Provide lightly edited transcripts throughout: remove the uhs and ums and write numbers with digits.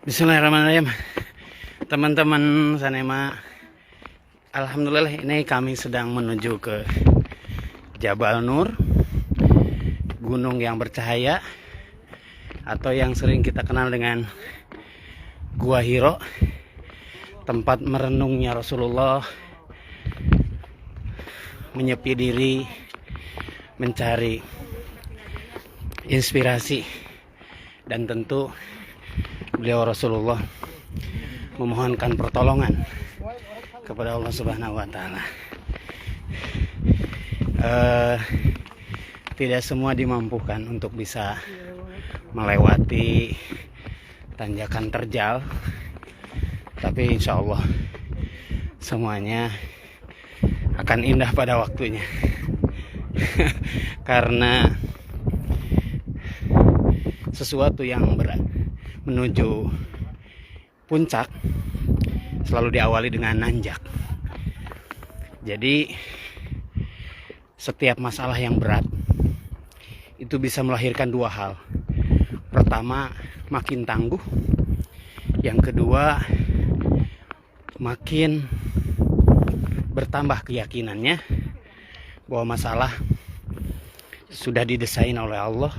Bismillahirrahmanirrahim. Teman-teman Sanema, alhamdulillah ini kami sedang menuju ke Jabal Nur, gunung yang bercahaya atau yang sering kita kenal dengan Gua Hiro, tempat merenungnya Rasulullah, menyepi diri, mencari inspirasi, dan tentu beliau Rasulullah memohonkan pertolongan kepada Allah Subhanahu wa Ta'ala. Tidak semua dimampukan untuk bisa melewati tanjakan terjal, tapi insya Allah semuanya akan indah pada waktunya. Karena sesuatu yang berat menuju puncak selalu diawali dengan nanjak. Jadi setiap masalah yang berat itu bisa melahirkan dua hal. Pertama, makin tangguh. Yang kedua, makin bertambah keyakinannya bahwa masalah sudah didesain oleh Allah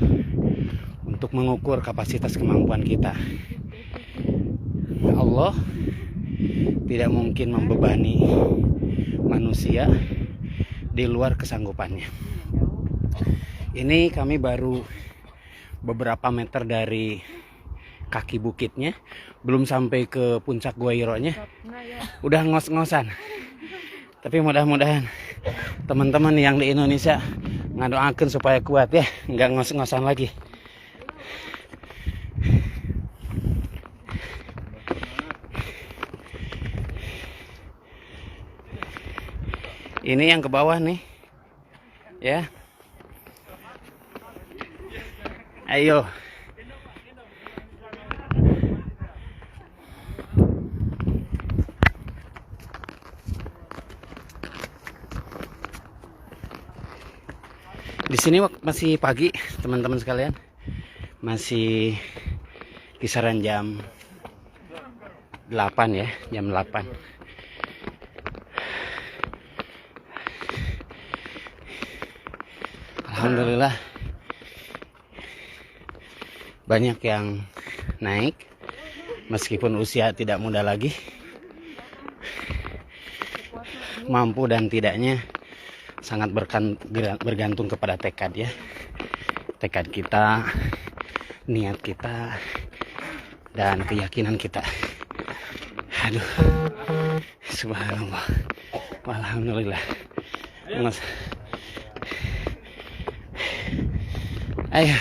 untuk mengukur kapasitas kemampuan kita. Allah tidak mungkin membebani manusia di luar kesanggupannya. Ini kami baru beberapa meter dari kaki bukitnya, belum sampai ke puncak Gua Hiro-nya, udah ngos-ngosan. Tapi mudah-mudahan teman-teman yang di Indonesia ngadoakeun supaya kuat ya, nggak ngos-ngosan lagi. Ini yang ke bawah nih, ya. Ayo. Di sini masih pagi, teman-teman sekalian. Masih kisaran jam 8 ya, jam 8. Alhamdulillah banyak yang naik meskipun usia tidak muda lagi. Mampu dan tidaknya sangat bergantung kepada tekad ya. Tekad kita, niat kita, dan keyakinan kita. Aduh, subhanallah, alhamdulillah. Ayo.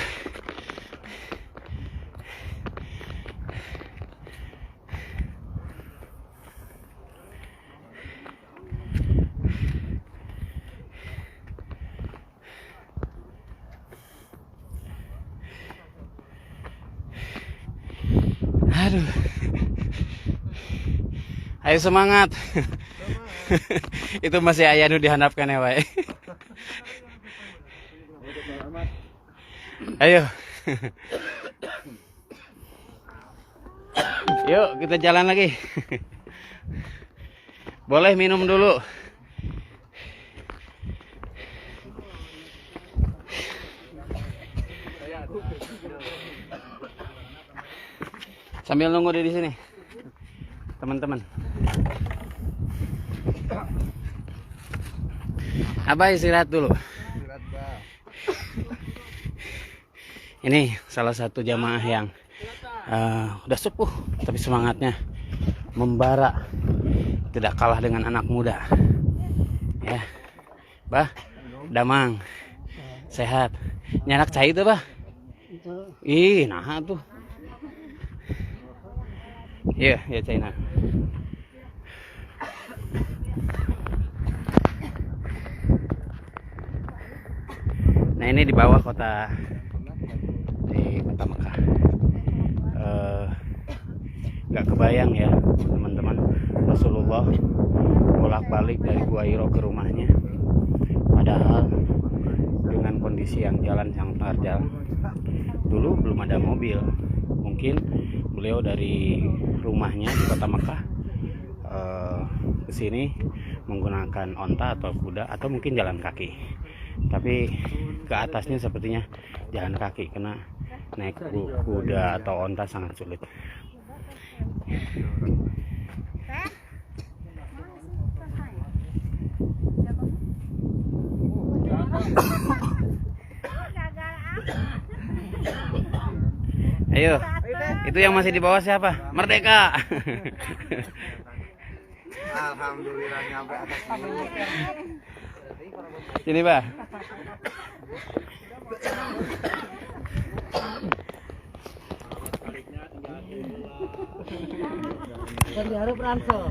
Aduh. Ayo semangat. Itu masih aya nu dihandapkan ya, wae. Ayo. Yuk kita jalan lagi. Boleh minum dulu. Sambil nunggu di sini, teman-teman. Abah istirahat dulu. Ini salah satu jamaah yang udah sepuh, tapi semangatnya membara, tidak kalah dengan anak muda. Ya, Bah, damang, sehat. Nyanak cai itu, Bah. Ih, nah tuh. Iya, ya China. Nah ini di bawah kota Mekah. Gak kebayang ya teman-teman, Rasulullah bolak-balik dari Gua Hiro ke rumahnya. Padahal dengan kondisi yang jalan yang terjal. Dulu belum ada mobil, mungkin beliau dari rumahnya di kota Mekah ke sini menggunakan onta atau kuda atau mungkin jalan kaki. Tapi ke atasnya sepertinya jalan kaki karena naik kuda atau onta sangat sulit. Ayo, itu yang masih di bawah siapa? Merdeka. Alhamdulillah nyampe atas dulu. Sini, Pak. Harus ransel.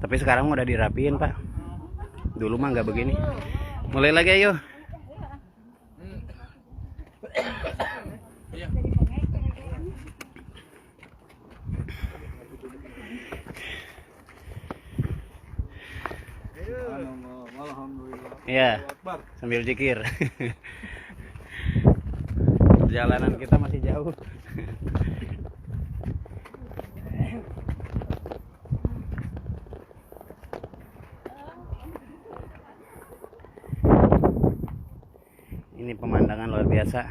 Tapi sekarang udah dirapiin, Pak. Dulu mah nggak begini. Mulai lagi, ayo. Iya, sambil zikir. Perjalanan kita masih jauh. Ini pemandangan luar biasa.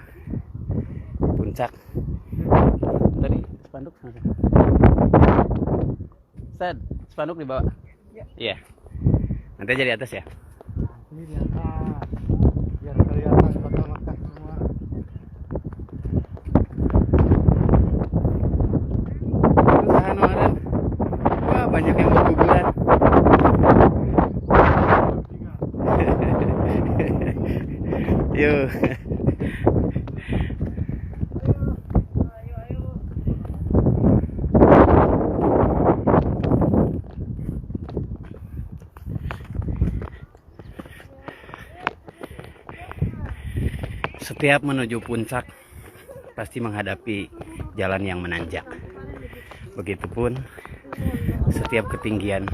Puncak. Tadi spanduk sana. Sad, spanduk dibawa. Iya. Nanti aja di atas ya. Ini di atas. Biar kelihatan kota Mekah semua. Usaha kemarin. Wah, banyak yang mau guguran. Yuk. Setiap menuju puncak pasti menghadapi jalan yang menanjak. Begitupun setiap ketinggian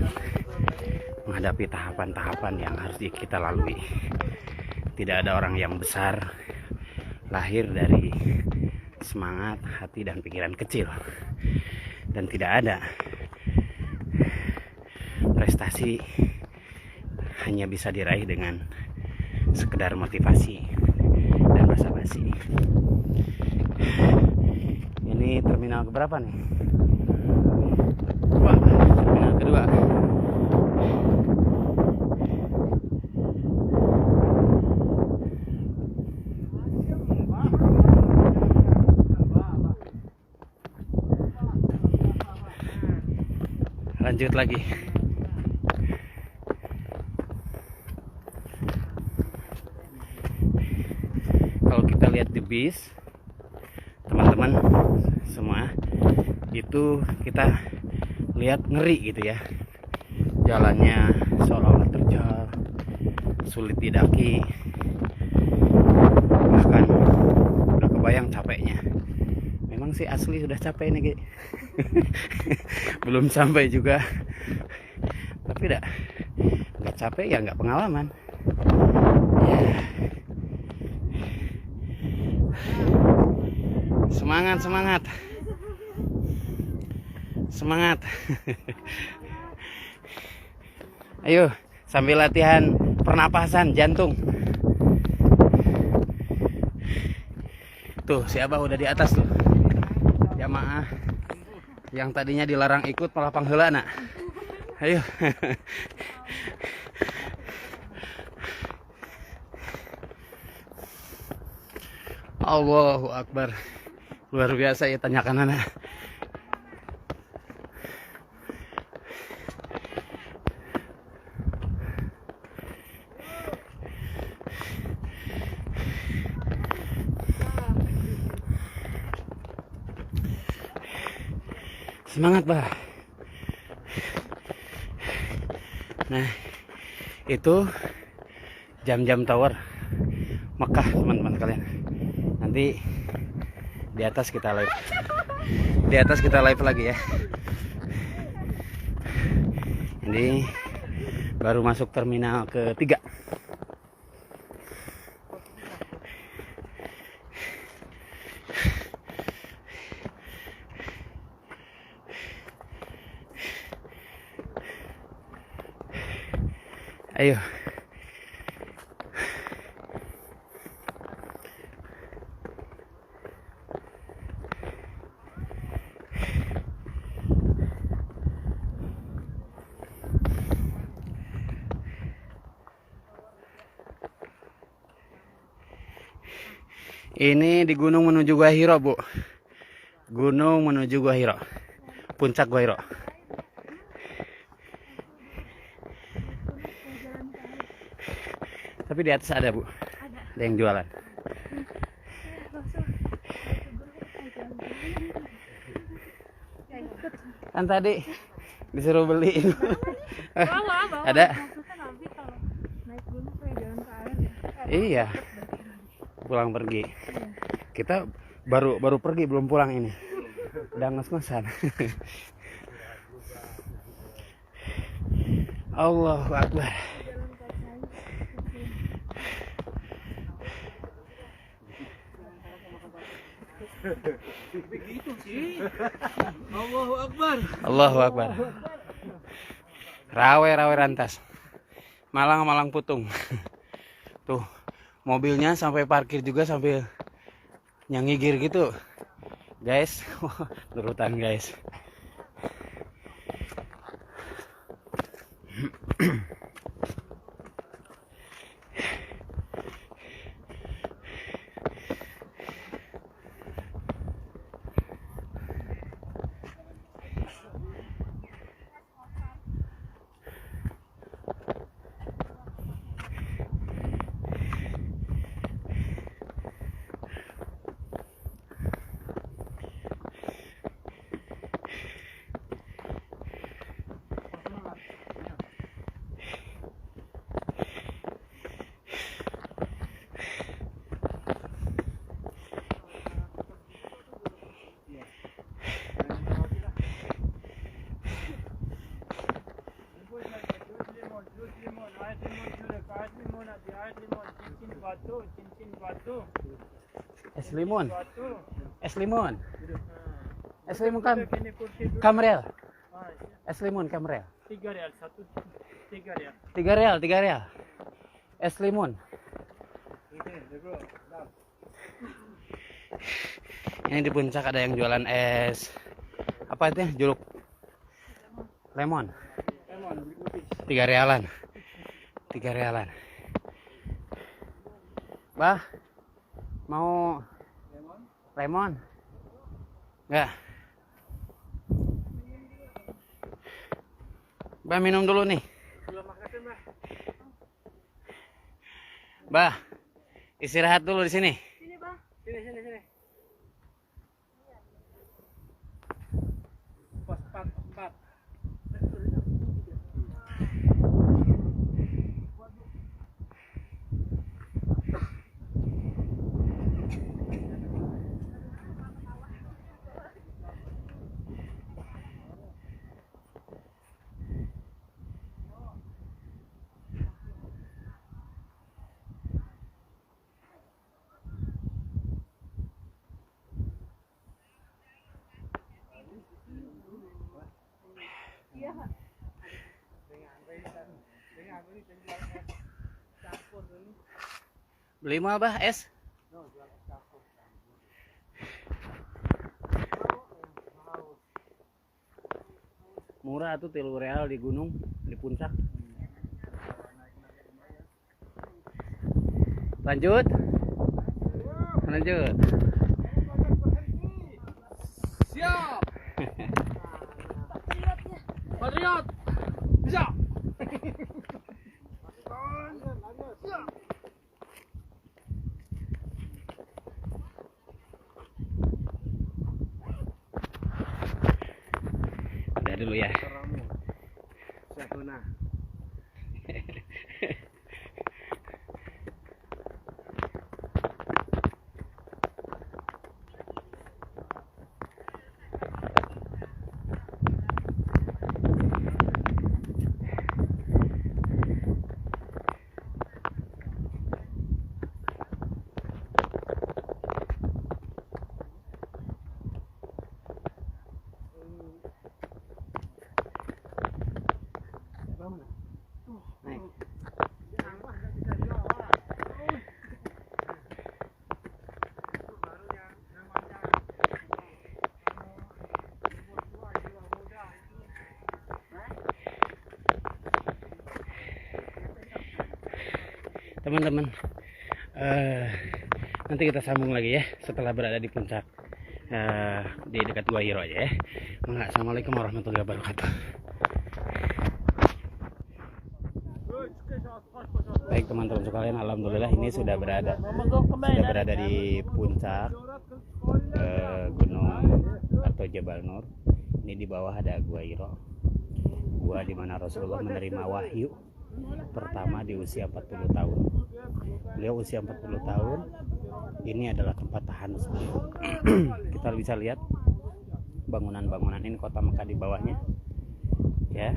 menghadapi tahapan-tahapan yang harus kita lalui. Tidak ada orang yang besar lahir dari semangat, hati, dan pikiran kecil. Dan tidak ada prestasi hanya bisa diraih dengan sekedar motivasi dan basa-basi. Ini terminal keberapa nih? Wah, terminal kedua. Lanjut lagi. Kalau kita lihat di bis, teman-teman semua, itu kita lihat ngeri gitu ya. Jalannya seolah-olah terjal, sulit didaki, bahkan udah kebayang capeknya. Memang sih asli sudah capek nih, Ki. Belum sampai juga, tapi nggak capek ya nggak pengalaman ya. Semangat, semangat, semangat. Ayo sambil latihan pernapasan jantung. Tuh siapa udah di atas tuh, jamaah yang tadinya dilarang ikut malah pangheula nak. Ayo. Allahu Akbar. Luar biasa ya, tanyakan anak. Semangat, Bah. Nah, itu jam-jam tower Mekah, teman-teman kalian. Nanti di atas kita live. Di atas kita live lagi ya. Ini baru masuk terminal ketiga. Ayo. Ini di gunung menuju Gua Hiro, Bu. Gunung menuju Gua Hiro. Puncak Gua Hiro. Tapi di atas ada, Bu. Ada yang jualan. Kan tadi disuruh beli. Ada. Iya. Pulang pergi. Kita baru pergi, belum pulang ini. Udah ngos-ngosan. Allahu Akbar. Begitu sih. Allahu Akbar. Allahu Akbar. Rawe rantas. Malang putung. Tuh, mobilnya sampai parkir juga sambil nyangigir gitu. Guys, nurutan guys. Es limon. Es limon. Es limon Kamrel. Es limon Kamrel. 3 real, 3 real. 3 real, 3 real. Es limon. Ini di puncak ada yang jualan es. Apa itu ya? Jeruk lemon. 3 realan. 3 realan. Bah, mau lemon? Enggak. Bah, minum dulu nih. Bah, istirahat dulu di sini. Sini, Bang. Sini. Pos 4. Beli mau bah es? Murah tuh 3 real di gunung, di puncak. Lanjut. Siap. Patriot. Bisa. Udah dulu ya. Siapuna. teman-teman. Nanti kita sambung lagi ya setelah berada di puncak di dekat Gua Hiro aja ya. Assalamualaikum warahmatullahi wabarakatuh. Baik teman-teman sekalian, alhamdulillah ini sudah berada di puncak gunung atau Jabal Nur. Ini di bawah ada Gua Hiro, gua di mana Rasulullah menerima wahyu pertama di usia 40 tahun. Beliau usia 40 tahun. Ini adalah tempat tahanus beliau. Kita bisa lihat bangunan-bangunan ini, kota Mekah di bawahnya ya.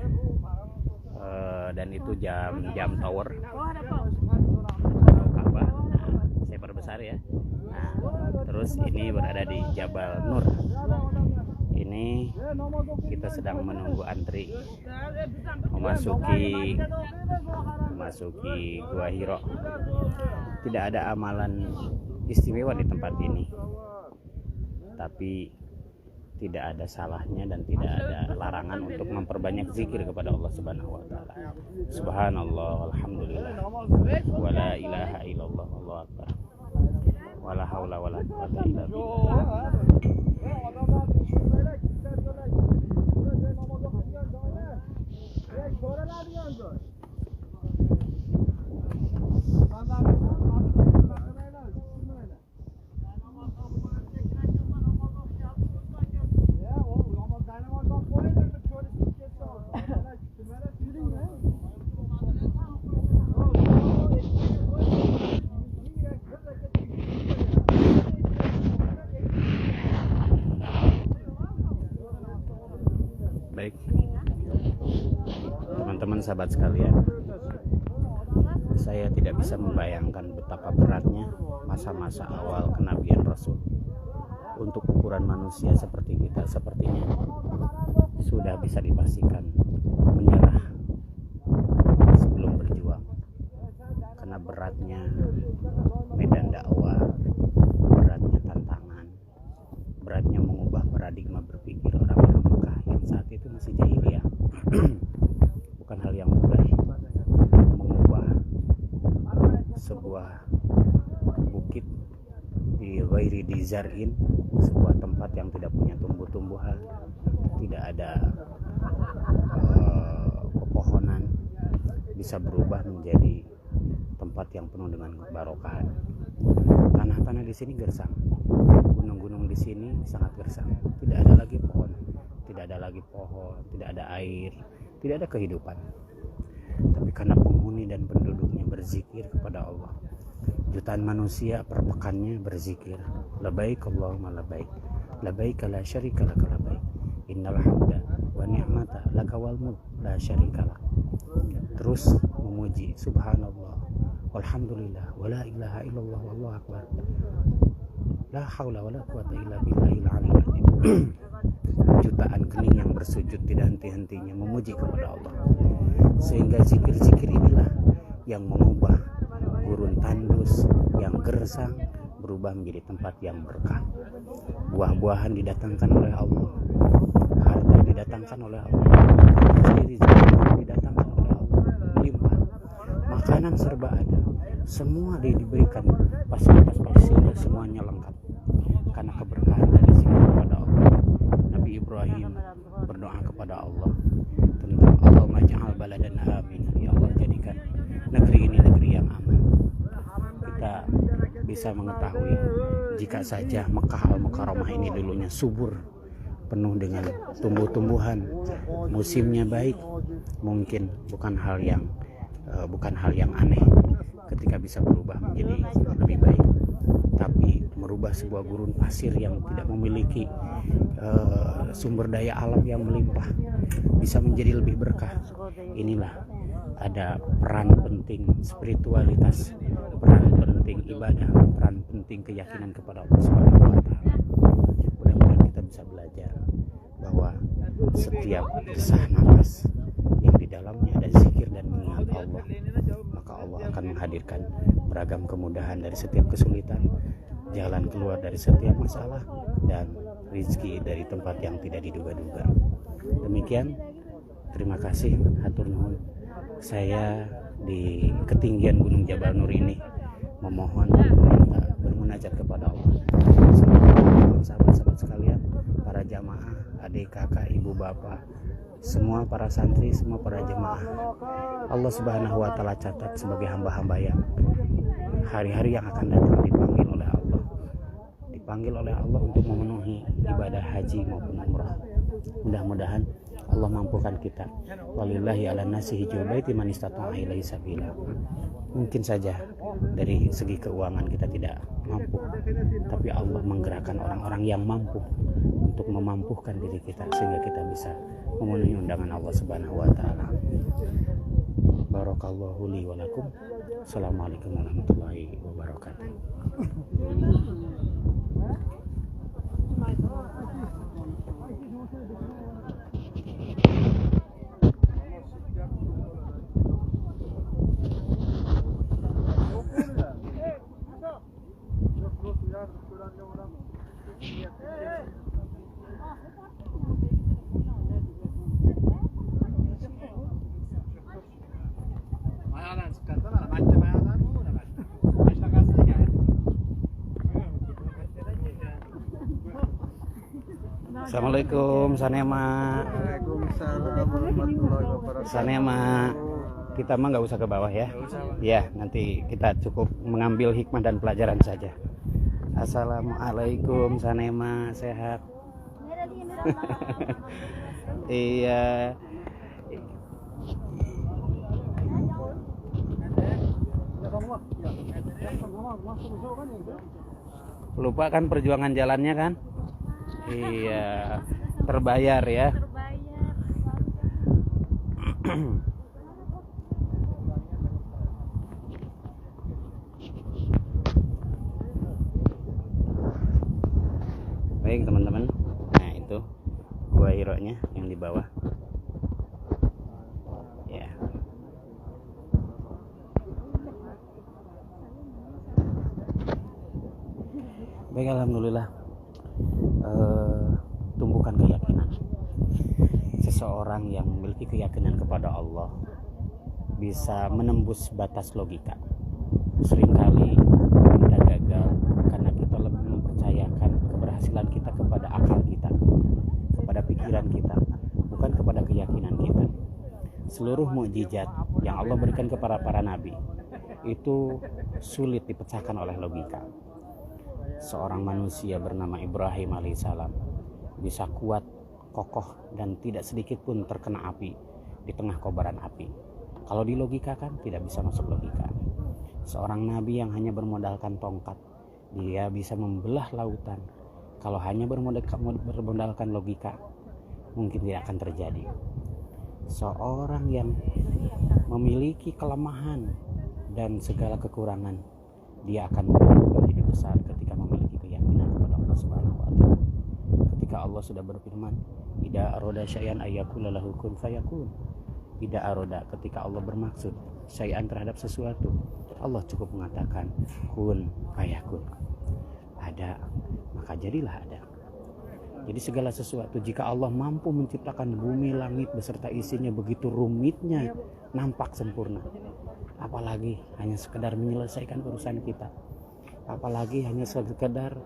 Dan itu jam tower Ka'bah. Saya perbesar ya. Nah, terus ini berada di Jabal Nur. Ini kita sedang menunggu antri memasuki Gua Hiro. Tidak ada amalan istimewa di tempat ini, tapi tidak ada salahnya dan tidak ada larangan untuk memperbanyak zikir kepada Allah Subhanahu wa taala. Subhanallah, alhamdulillah, wala ilaha illallah, Allahu akbar, wala haula wala quwwata illa billah. Baik, teman-teman sahabat sekalian, saya tidak bisa membayangkan betapa beratnya masa-masa awal kenabian Rasul. Untuk ukuran manusia seperti kita, sepertinya sudah bisa dipastikan menyerah sebelum berjuang, karena beratnya medan dakwah, beratnya tantangan, beratnya mengubah paradigma berpikir orang-orang Mekah yang saat itu masih jahiliyah. Bukan hal yang mudah mengubah sebuah bukit di ghairi dizarin, sebuah tempat yang tidak punya tumbuh-tumbuhan, tidak ada pepohonan, bisa berubah menjadi tempat yang penuh dengan kebarokahan. Tanah-tanah di sini gersang, gunung-gunung di sini sangat gersang, tidak ada lagi pohon, tidak ada air, tidak ada kehidupan. Tapi karena penghuni dan penduduknya berzikir kepada Allah, jutaan manusia per pekannya berzikir, labbaik Allahumma labbaik, labbaik la syarika lak labbaik, innal hamda wa ni'mata laka wal mulk la syarika lak. Terus memuji subhanallah walhamdulillah wala ilaha illallah wallahu akbar, la haula wala quwata illa billahil aliyil azim. Jutaan kening yang bersujud tidak henti-hentinya memuji kepada Allah, sehingga zikir-zikir inilah yang mengubah gurun tandus yang gersang berubah menjadi tempat yang berkah. Buah-buahan didatangkan oleh Allah, harta didatangkan oleh Allah, rezeki didatangkan oleh Allah, limpah, makanan serba ada, semua diberikan fasilitas semuanya lengkap karena keberkahan dari zikir kepada Allah. Nabi Ibrahim berdoa kepada Allah tentang Allahumma ja'al baladan amin, ya Allah jadikan negeri ini negeri yang aman. Kita bisa mengetahui jika saja Mekah Al-Mukarramah ini dulunya subur, penuh dengan tumbuh-tumbuhan, musimnya baik, mungkin bukan hal yang aneh ketika bisa berubah menjadi lebih baik. Tapi merubah sebuah gurun pasir yang tidak memiliki sumber daya alam yang melimpah bisa menjadi lebih berkah. Inilah ada peran penting spiritualitas, peran penting ibadah, peran penting keyakinan kepada Allah Subhanahu wa taala. Mudah-mudahan kita bisa belajar bahwa setiap desah nafas yang di dalamnya ada zikir dan mengingat Allah, maka Allah akan menghadirkan beragam kemudahan dari setiap kesulitan, jalan keluar dari setiap masalah, dan rezeki dari tempat yang tidak diduga-duga. Demikian, terima kasih, hatur nuhun. Saya di ketinggian Gunung Jabal Nur ini memohon, meminta, bermunajat kepada Allah. Semoga sahabat-sahabat sekalian, para jamaah, adik, kakak, ibu, bapak, semua para santri, semua para jemaah, Allah Subhanahu wa taala catat sebagai hamba-hamba yang hari-hari yang akan datang dipanggil oleh Allah untuk memenuhi ibadah haji maupun umrah. Mudah-mudahan Allah mampukan kita. Walillahi ala nasi hijjul baiti man istata'a ilaihi sabila. Mungkin saja dari segi keuangan kita tidak mampu, tapi Allah menggerakkan orang-orang yang mampu untuk memampukan diri kita sehingga kita bisa memenuhi undangan Allah Subhanahu wa taala. Barakallahu li wa lakum. Assalamualaikum warahmatullahi wabarakatuh. Assalamualaikum Sanema. Waalaikumsalam warahmatullahi wabarakatuh. Sanema. Kita mah nggak usah ke bawah ya. Ya, nanti kita cukup mengambil hikmah dan pelajaran saja. Assalamualaikum Sanema, sehat. Iya. Lupa kan perjuangan jalannya kan? Iya, terbayar ya. Baik teman-teman, nah itu gua Hiro-nya yang di bawah. Ya. Baik, alhamdulillah. Tumbuhkan keyakinan. Seseorang yang memiliki keyakinan kepada Allah bisa menembus batas logika. Seringkali kita gagal karena kita lebih mempercayakan keberhasilan kita kepada akal kita, kepada pikiran kita, bukan kepada keyakinan kita. Seluruh mukjizat yang Allah berikan kepada para nabi itu sulit dipecahkan oleh logika. Seorang manusia bernama Ibrahim alaihissalam bisa kuat, kokoh, dan tidak sedikit pun terkena api di tengah kobaran api. Kalau di logika kan tidak bisa masuk logika. Seorang nabi yang hanya bermodalkan tongkat, dia bisa membelah lautan. Kalau hanya bermodalkan logika, mungkin tidak akan terjadi. Seorang yang memiliki kelemahan dan segala kekurangan, dia akan menjadi besar ketika memiliki keyakinan kepada Allah Subhanahu wa taala. Ketika Allah sudah berfirman, "Idza arada syai'an ayyakula lahu kun fayakun." Idza arada, ketika Allah bermaksud syai'an terhadap sesuatu, Allah cukup mengatakan kun fayakun. Ada, maka jadilah ada. Jadi segala sesuatu, jika Allah mampu menciptakan bumi, langit beserta isinya begitu rumitnya nampak sempurna, apalagi hanya sekedar menyelesaikan urusan kita, apalagi hanya sekedar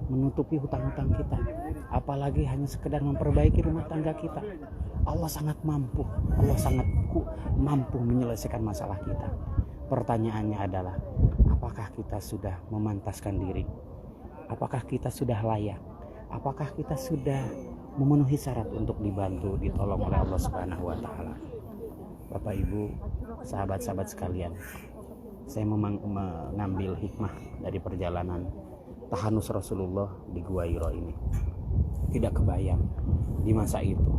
menutupi hutang-hutang kita, apalagi hanya sekedar memperbaiki rumah tangga kita. Allah sangat mampu, Allah sangat mampu menyelesaikan masalah kita. Pertanyaannya adalah, apakah kita sudah memantaskan diri? Apakah kita sudah layak? Apakah kita sudah memenuhi syarat untuk dibantu, ditolong oleh Allah Subhanahu wa taala? Bapak Ibu, sahabat-sahabat sekalian, saya mengambil hikmah dari perjalanan tahanus Rasulullah di Gua Hiro ini. Tidak kebayang di masa itu,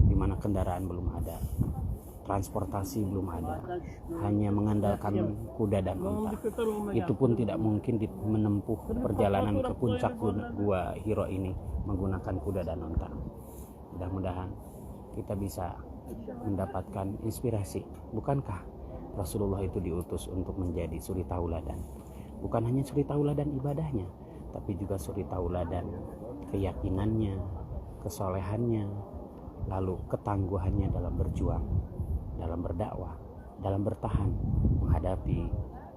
di mana kendaraan belum ada, transportasi belum ada, hanya mengandalkan kuda dan unta. Itu pun tidak mungkin menempuh perjalanan ke puncak Gua Hiro ini menggunakan kuda dan unta. Mudah-mudahan kita bisa mendapatkan inspirasi. Bukankah Rasulullah itu diutus untuk menjadi suri tauladan? Bukan hanya suri tauladan ibadahnya, tapi juga suri tauladan keyakinannya, kesolehannya, lalu ketangguhannya dalam berjuang, dalam berdakwah, dalam bertahan menghadapi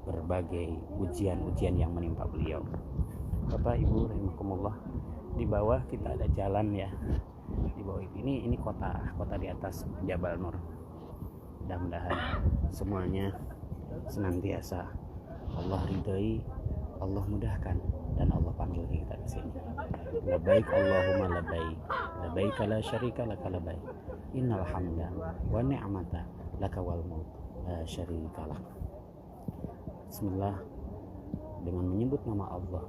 berbagai ujian-ujian yang menimpa beliau. Bapak Ibu rahimakumullah, di bawah kita ada jalan ya. Di bawah ini kota di atas Jabal Nur. Mudah-mudahan semuanya senantiasa Allah ridhai, Allah mudahkan, dan Allah panggil kita ke sini. Labbaik Allahumma labbaik, labbaik la syarika laka labbaik, innal hamda wa ni'mata laka wal mulk la syarika lak. Bismillah, dengan menyebut nama Allah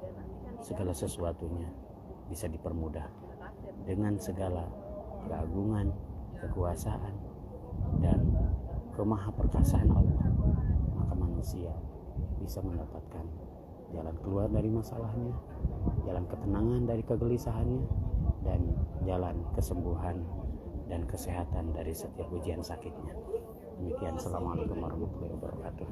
segala sesuatunya bisa dipermudah. Dengan segala keagungan, kekuasaan, dan kemahaperkasaan Allah, maka manusia bisa mendapatkan jalan keluar dari masalahnya, jalan ketenangan dari kegelisahannya, dan jalan kesembuhan dan kesehatan dari setiap ujian sakitnya. Demikian, assalamualaikum warahmatullahi wabarakatuh.